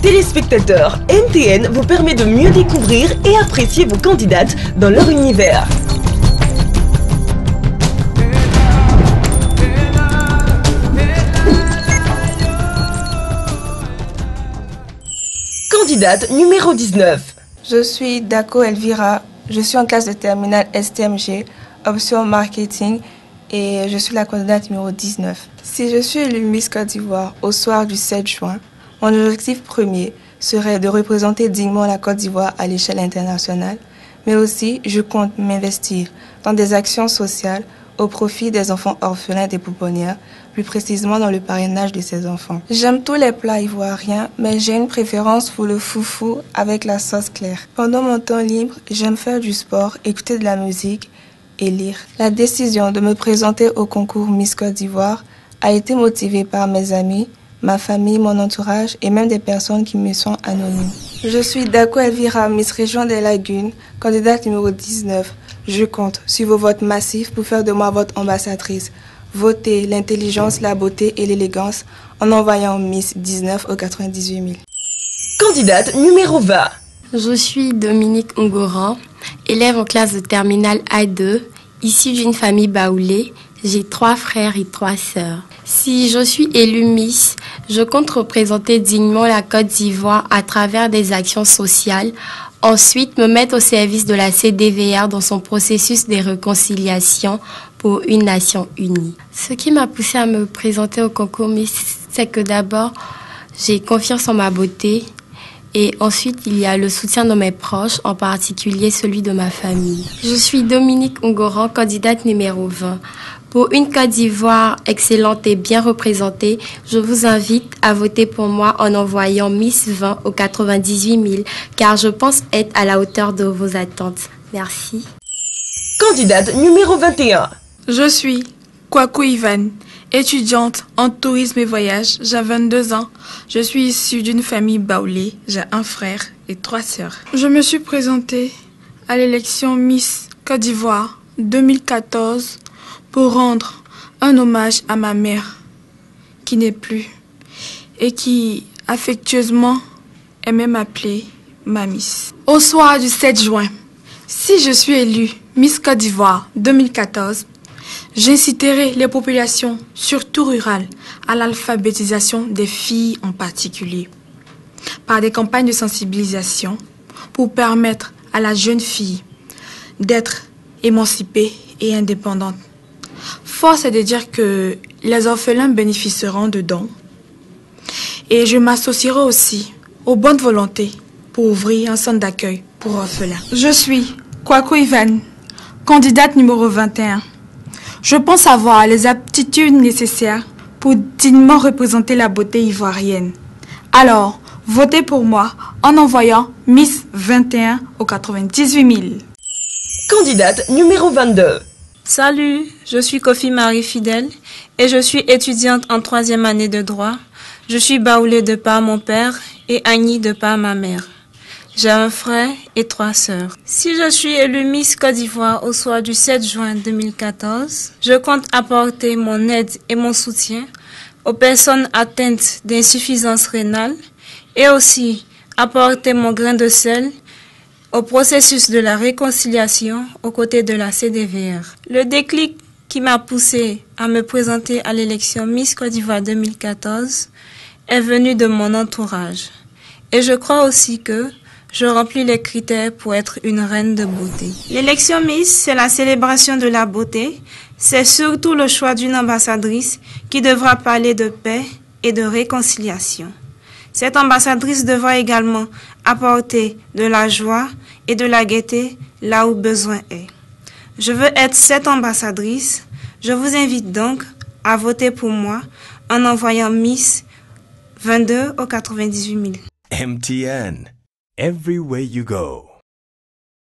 Téléspectateurs, MTN vous permet de mieux découvrir et apprécier vos candidates dans leur univers. Candidate numéro 19. Je suis Dako Elvira, je suis en classe de terminale STMG, option marketing, et je suis la candidate numéro 19. Si je suis élue Miss Côte d'Ivoire au soir du 7 juin, mon objectif premier serait de représenter dignement la Côte d'Ivoire à l'échelle internationale, mais aussi je compte m'investir dans des actions sociales au profit des enfants orphelins des pouponnières, plus précisément dans le parrainage de ces enfants. J'aime tous les plats ivoiriens, mais j'ai une préférence pour le foufou avec la sauce claire. Pendant mon temps libre, j'aime faire du sport, écouter de la musique et lire. La décision de me présenter au concours Miss Côte d'Ivoire a été motivée par mes amis, ma famille, mon entourage et même des personnes qui me sont anonymes. Je suis Dako Elvira, Miss Région des Lagunes, candidate numéro 19. Je compte sur vos votes massifs pour faire de moi votre ambassadrice. Votez l'intelligence, la beauté et l'élégance en envoyant Miss 19 au 98 000. Candidate numéro 20. Je suis Dominique Ongoran, élève en classe de terminale A2, issue d'une famille baoulée. J'ai 3 frères et 3 sœurs. Si je suis élue Miss, je compte représenter dignement la Côte d'Ivoire à travers des actions sociales. Ensuite, me mettre au service de la CDVR dans son processus de réconciliation pour une nation unie. Ce qui m'a poussée à me présenter au concours Miss, c'est que d'abord, j'ai confiance en ma beauté. Et ensuite, il y a le soutien de mes proches, en particulier celui de ma famille. Je suis Dominique Ongoran, candidate numéro 20. Pour une Côte d'Ivoire excellente et bien représentée, je vous invite à voter pour moi en envoyant Miss 20 au 98 000, car je pense être à la hauteur de vos attentes. Merci. Candidate numéro 21. Je suis Kwaku Ivan, étudiante en tourisme et voyage. J'ai 22 ans. Je suis issue d'une famille baoulée. J'ai un frère et 3 sœurs. Je me suis présentée à l'élection Miss Côte d'Ivoire 2014 pour rendre un hommage à ma mère qui n'est plus et qui affectueusement aimait m'appeler ma Miss. Au soir du 7 juin, si je suis élue Miss Côte d'Ivoire 2014, j'inciterai les populations, surtout rurales, à l'alphabétisation des filles en particulier, par des campagnes de sensibilisation pour permettre à la jeune fille d'être émancipée et indépendante. Force est de dire que les orphelins bénéficieront de dons et je m'associerai aussi aux bonnes volontés pour ouvrir un centre d'accueil pour orphelins. Je suis Kwaku Ivan, candidate numéro 21. Je pense avoir les aptitudes nécessaires pour dignement représenter la beauté ivoirienne. Alors, votez pour moi en envoyant Miss 21 au 98 000. Candidate numéro 22. Salut, je suis Kofi Marie Fidèle et je suis étudiante en 3e année de droit. Je suis baoulée de par mon père et Agni de par ma mère. J'ai un frère et 3 sœurs. Si je suis élue Miss Côte d'Ivoire au soir du 7 juin 2014, je compte apporter mon aide et mon soutien aux personnes atteintes d'insuffisance rénale et aussi apporter mon grain de sel au processus de la réconciliation aux côtés de la CDVR. Le déclic qui m'a poussée à me présenter à l'élection Miss Côte d'Ivoire 2014 est venu de mon entourage. Et je crois aussi que je remplis les critères pour être une reine de beauté. L'élection Miss, c'est la célébration de la beauté. C'est surtout le choix d'une ambassadrice qui devra parler de paix et de réconciliation. Cette ambassadrice devra également apporter de la joie et de la gaieté là où besoin est. Je veux être cette ambassadrice. Je vous invite donc à voter pour moi en envoyant Miss 22 au 98 000. MTN. Everywhere you go.